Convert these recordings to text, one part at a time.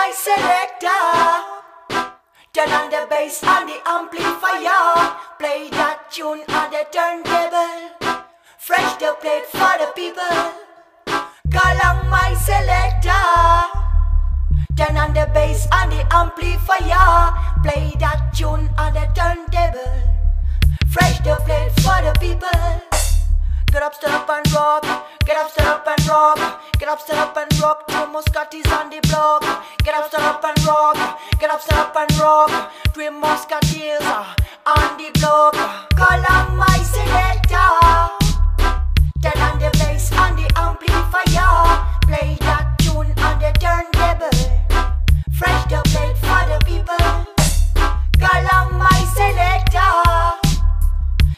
my selector. Turn on the bass and the amplifier. Play that tune on the turntable. Fresh the plate for the people. Call on my selector. Turn on the bass and the amplifier. Play that tune on the turntable. Fresh the plate for the people. Get up, stand up and rock. Get up, stand up and rock. Get up, stand up and rock. Two Muscatis on the block. Get up, stand up and rock. Get up, stand up and rock. Three Muscatis on the block. Call on my selector. Turn on the bass on the amplifier. Play that tune on the turntable. Fresh the plate for the people. Call on my selector.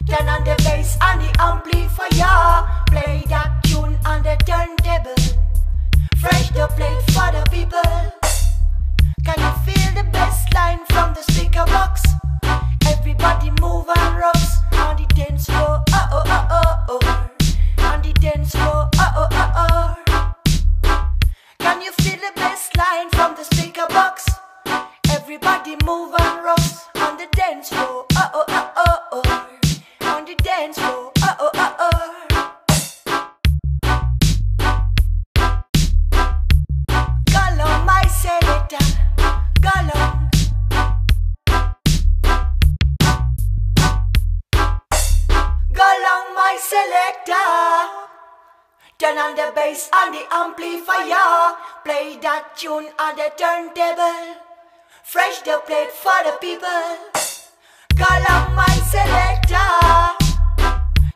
Turn on the bass on the amplifier. Play that tune on the turntable. Fresh the plate for the people. Can you feel the bass line from the speaker box? Everybody move and rocks on the dance floor. Oh oh oh oh oh. On the dance floor. Oh oh oh oh. Can you feel the bass line from the speaker box? Everybody move and rocks on the dance floor. Oh oh oh oh oh. On the dance floor, oh oh oh oh. Call on my selector, call on. Call on my selector. Turn on the bass on the amplifier. Play that tune on the turntable. Fresh the plate for the people. Call on my selector.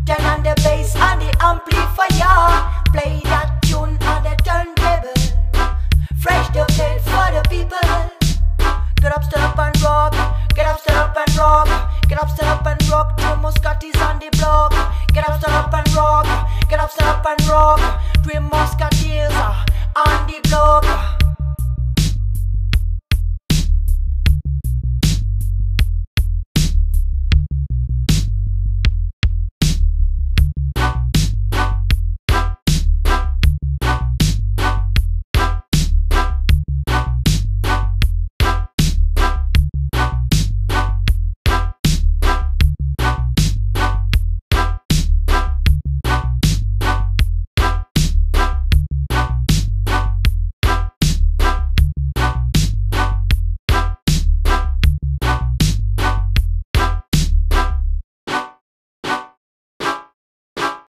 Turn on the bass on the amplifier. Play that tune on the turntable. Fresh the plate for the people. Get up, stand up and rock. Get up, stand up and rock. Get up, stand up and rock. Two Muscatis on the block. Get up, stand up and rock. Get up, stand up and rock. Three Muscatis on the block.